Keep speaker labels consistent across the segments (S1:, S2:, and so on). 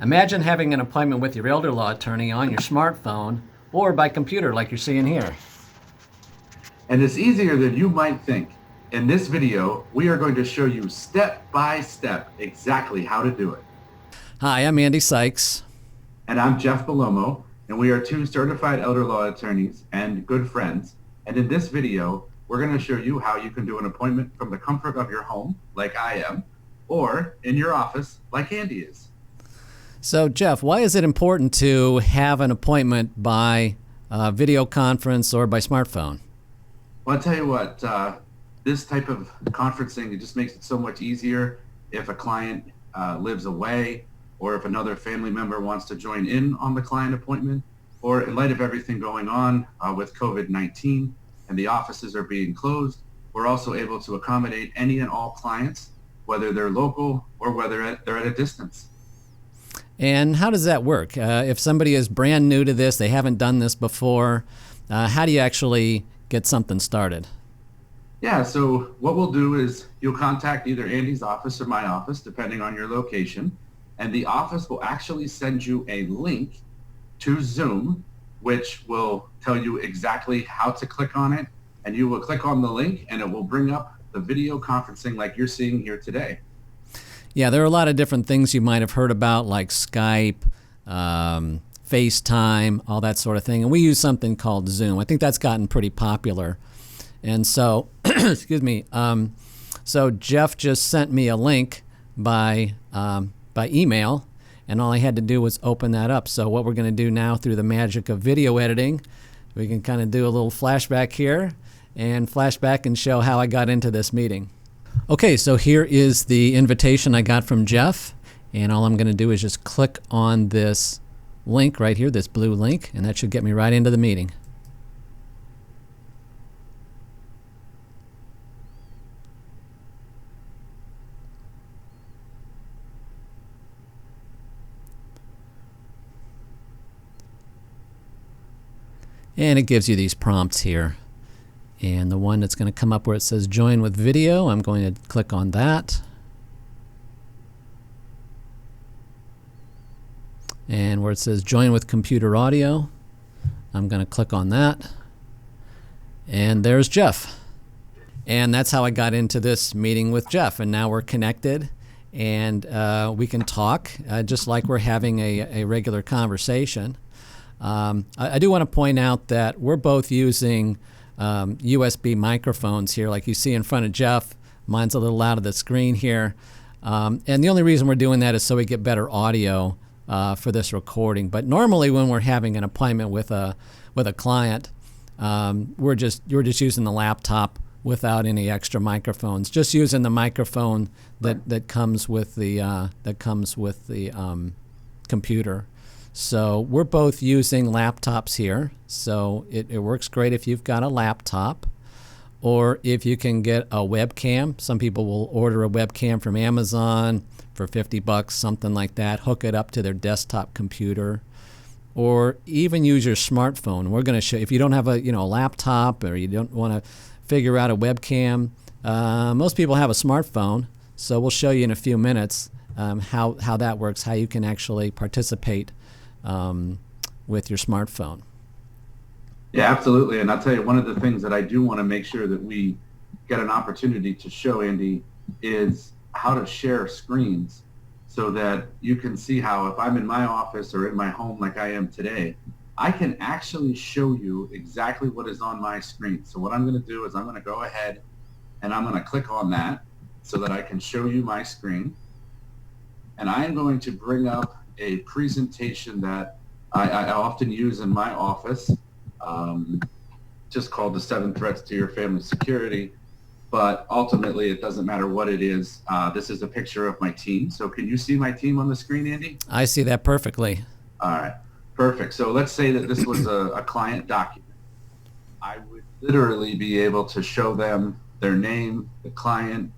S1: Imagine having an appointment with your elder law attorney on your smartphone or by computer like you're seeing here.
S2: And it's easier than you might think. In this video, we are going to show you step by step exactly how to do it.
S1: Hi, I'm Andy Sykes.
S2: And I'm Jeff Belomo, and we are two certified elder law attorneys and good friends. And in this video, we're going to show you how you can do an appointment from the comfort of your home, like I am, or in your office, like Andy is.
S1: So, Jeff, why is it important to have an appointment by video conference or by smartphone?
S2: Well, I'll tell you what, this type of conferencing, it just makes it so much easier if a client lives away, or if another family member wants to join in on the client appointment, or in light of everything going on with COVID-19 and the offices are being closed, we're also able to accommodate any and all clients, whether they're local or whether they're at a distance.
S1: And how does that work? If somebody is brand new to this, they haven't done this before, how do you actually get something started?
S2: Yeah, so what we'll do is you'll contact either Andy's office or my office, depending on your location, and the office will actually send you a link to Zoom, which will tell you exactly how to click on it, and you will click on the link and it will bring up the video conferencing like you're seeing here today.
S1: Yeah, there are a lot of different things you might have heard about, like Skype, FaceTime, all that sort of thing. And we use something called Zoom. I think that's gotten pretty popular. And so, excuse me, so Jeff just sent me a link by email, and all I had to do was open that up. So what we're going to do now through the magic of video editing, we can kind of do a little flashback here and flashback and show how I got into this meeting. Okay, so here is the invitation I got from Jeff, and all I'm going to do is just click on this link right here, this blue link, and that should get me right into the meeting. And it gives you these prompts here. And the one that's going to come up where it says join with video, I'm going to click on that. And where it says join with computer audio, I'm going to click on that. And there's Jeff. And that's how I got into this meeting with Jeff. And now we're connected, and we can talk just like we're having a regular conversation. I do want to point out that we're both using USB microphones here, like you see in front of Jeff. Mine's a little out of the screen here. And the only reason we're doing that is so we get better audio for this recording. But normally when we're having an appointment with a client, you're just using the laptop without any extra microphones, just using the microphone that comes with the computer. So we're both using laptops here, so it works great if you've got a laptop, or if you can get a webcam. Some people will order a webcam from Amazon for $50, something like that, hook it up to their desktop computer, or even use your smartphone. We're going to show, if you don't have a laptop, or you don't want to figure out a webcam, most people have a smartphone, so we'll show you in a few minutes how that works, how you can actually participate with your smartphone.
S2: Yeah, absolutely. And I'll tell you, one of the things that I do want to make sure that we get an opportunity to show, Andy, is how to share screens so that you can see how, if I'm in my office or in my home like I am today, I can actually show you exactly what is on my screen. So what I'm going to do is I'm going to go ahead and I'm going to click on that so that I can show you my screen. And I am going to bring up a presentation that I often use in my office, just called the 7 Threats to Your Family Security. But ultimately, it doesn't matter what it is. This is a picture of my team. So can you see my team on the screen, Andy?
S1: I see that perfectly.
S2: All right, perfect. So let's say that this was a client document. I would literally be able to show them their name, the client,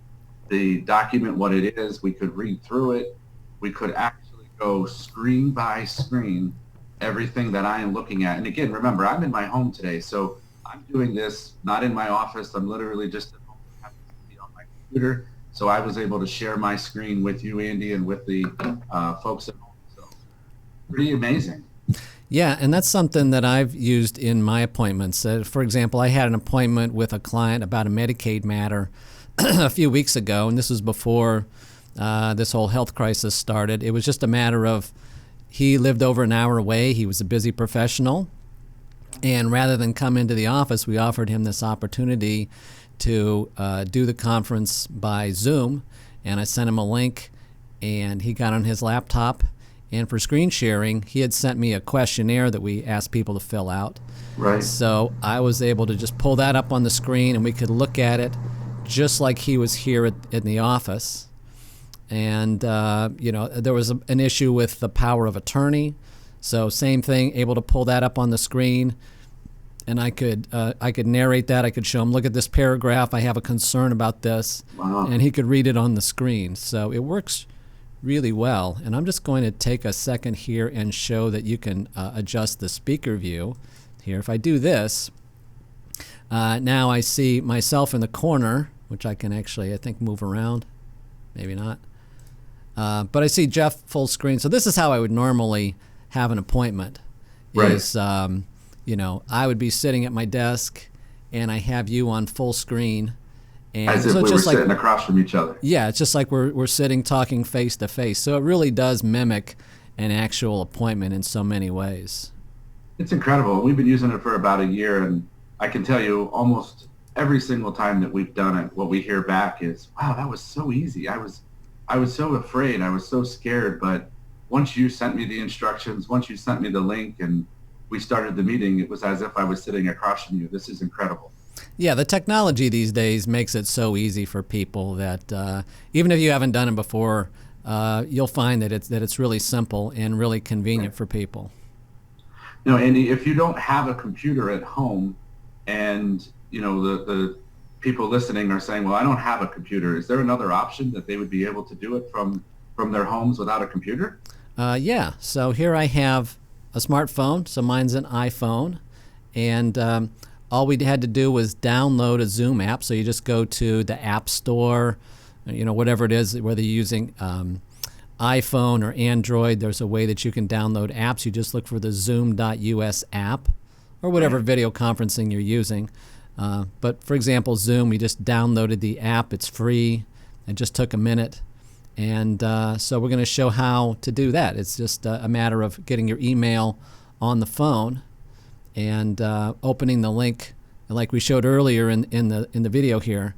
S2: the document, what it is. We could read through it. We could actually go screen by screen, everything that I am looking at. And again, remember, I'm in my home today, so I'm doing this not in my office. I'm literally just at home, happens to be on my computer. So I was able to share my screen with you, Andy, and with the folks at home. So pretty amazing.
S1: Yeah, and that's something that I've used in my appointments. For example, I had an appointment with a client about a Medicaid matter a few weeks ago, and this was before this whole health crisis started. It was just a matter of he lived over an hour away. He was a busy professional. And rather than come into the office, we offered him this opportunity to do the conference by Zoom. And I sent him a link, and he got on his laptop. And for screen sharing, he had sent me a questionnaire that we asked people to fill out.
S2: Right.
S1: So I was able to just pull that up on the screen, and we could look at it just like he was here in the office. And, there was an issue with the power of attorney. So same thing, able to pull that up on the screen. And I could narrate that. I could show him, look at this paragraph. I have a concern about this.
S2: Wow.
S1: And he could read it on the screen. So it works really well. And I'm just going to take a second here and show that you can adjust the speaker view here. If I do this, now I see myself in the corner, which I can actually, I think, move around. Maybe not. But I see Jeff full screen. So this is how I would normally have an appointment.
S2: Right.
S1: Is, I would be sitting at my desk, and I have you on full screen. And
S2: as if
S1: so
S2: we
S1: it's
S2: were
S1: just like,
S2: sitting across from each other.
S1: yeah, it's just like we're sitting talking face to face. So it really does mimic an actual appointment in so many ways.
S2: It's incredible. We've been using it for about a year, and I can tell you almost every single time that we've done it, what we hear back is, wow, that was so easy. I was so afraid. I was so scared. But once you sent me the instructions, once you sent me the link and we started the meeting, it was as if I was sitting across from you. This is incredible.
S1: Yeah, the technology these days makes it so easy for people that even if you haven't done it before, you'll find that it's really simple and really convenient for people.
S2: No, Andy, if you don't have a computer at home and, the people listening are saying, well, I don't have a computer, is there another option that they would be able to do it from their homes without a computer?
S1: Yeah, so here I have a smartphone, so mine's an iPhone, and all we had to do was download a Zoom app. So you just go to the App Store, whatever it is, whether you're using iPhone or Android, there's a way that you can download apps. You just look for the Zoom.us app or whatever video conferencing you're using. But for example, Zoom, we just downloaded the app. It's free. It just took a minute. And so we're going to show how to do that. It's just a matter of getting your email on the phone and opening the link, like we showed earlier in the video here,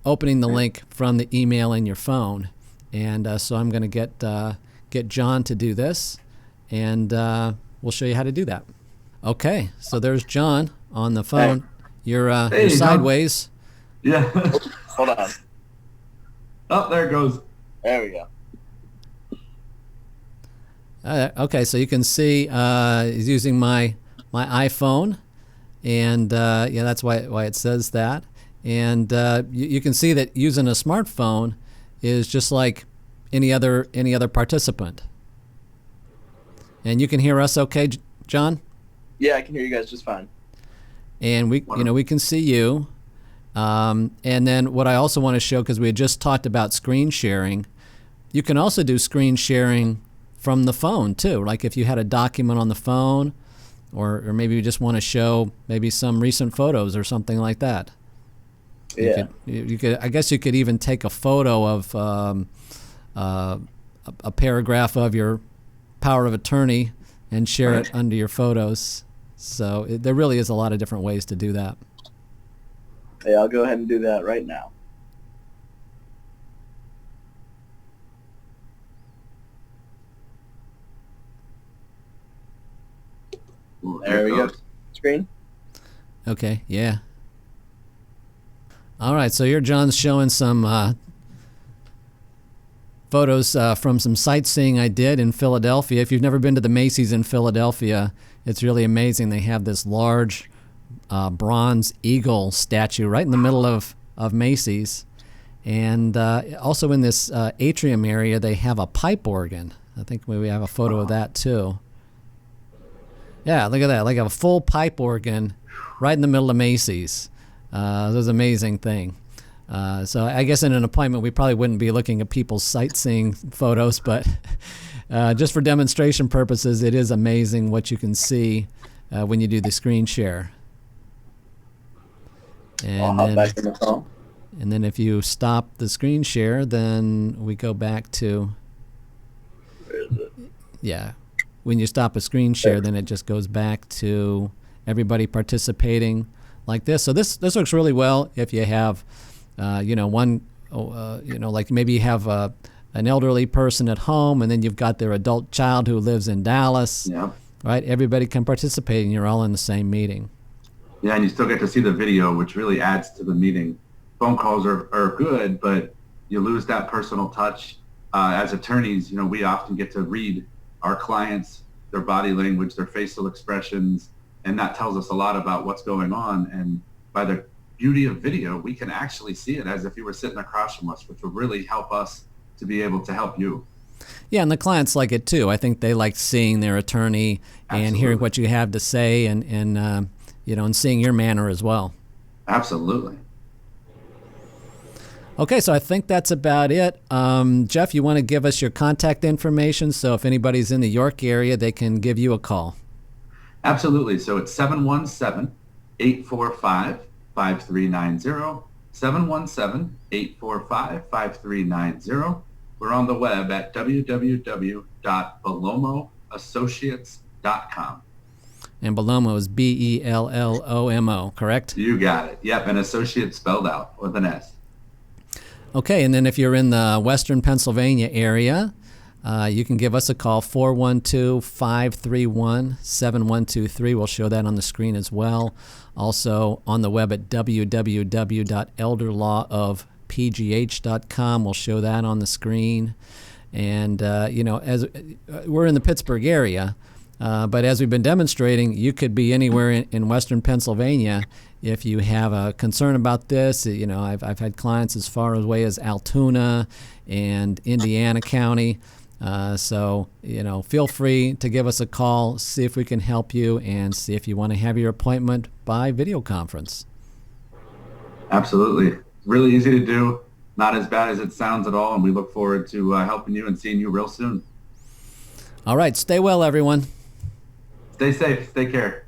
S1: opening the link from the email in your phone. And so I'm going to get John to do this, and we'll show you how to do that. Okay, so there's John on the phone.
S2: Hey.
S1: You're sideways.
S2: Yeah.
S3: Hold on.
S2: Oh, there it goes.
S3: There we go.
S1: Okay, so you can see he's using my iPhone, and that's why it says that. And you can see that using a smartphone is just like any other participant. And you can hear us okay, John?
S3: Yeah, I can hear you guys just fine.
S1: And we can see you. And then what I also want to show, because we had just talked about screen sharing, you can also do screen sharing from the phone too. Like if you had a document on the phone, or maybe you just want to show maybe some recent photos or something like that.
S3: Yeah.
S1: You could. I guess you could even take a photo of a paragraph of your power of attorney and share it under your photos. So there really is a lot of different ways to do that.
S3: Hey, I'll go ahead and do that right now. There we go. Screen.
S1: Okay, yeah. All right, so here John's showing some photos from some sightseeing I did in Philadelphia. If you've never been to the Macy's in Philadelphia, it's really amazing. They have this large bronze eagle statue right in the middle of Macy's. And also in this atrium area, they have a pipe organ. I think we have a photo of that too. Yeah, look at that, like a full pipe organ right in the middle of Macy's. It was an amazing thing. So I guess in an appointment we probably wouldn't be looking at people's sightseeing photos, but just for demonstration purposes, it is amazing what you can see when you do the screen share.
S3: I'll hop back in the phone.
S1: And then if you stop the screen share, then we go back to,
S3: Where is it?
S1: yeah, when you stop a screen share, then it just goes back to everybody participating like this. So this works really well if you have, like maybe you have an elderly person at home, and then you've got their adult child who lives in Dallas.
S2: Yeah.
S1: Right? Everybody can participate, and you're all in the same meeting.
S2: Yeah, and you still get to see the video, which really adds to the meeting. Phone calls are good, but you lose that personal touch. As attorneys, we often get to read our clients, their body language, their facial expressions, and that tells us a lot about what's going on. And by the beauty of video, we can actually see it as if you were sitting across from us, which will really help us to be able to help you.
S1: Yeah, and the clients like it too. I think they like seeing their attorney and hearing what you have to say, and seeing your manner as well.
S2: Absolutely.
S1: Okay, so I think that's about it. Jeff, you want to give us your contact information, so if anybody's in the York area, they can give you a call.
S2: Absolutely. So it's 717-845-5390, 717-845-5390. We're on the web at www.bellomoassociates.com.
S1: And Bellomo is Bellomo, correct?
S2: You got it. Yep, and associates spelled out with an S.
S1: Okay, and then if you're in the western Pennsylvania area, you can give us a call, 412-531-7123. We'll show that on the screen as well. Also on the web at www.elderlawofpgh.com. We'll show that on the screen. And, as we're in the Pittsburgh area, but as we've been demonstrating, you could be anywhere in western Pennsylvania if you have a concern about this. I've had clients as far away as Altoona and Indiana County. So feel free to give us a call, see if we can help you, and see if you want to have your appointment by video conference.
S2: Absolutely. Really easy to do. Not as bad as it sounds at all. And we look forward to helping you and seeing you real soon.
S1: All right. Stay well, everyone.
S2: Stay safe. Take care.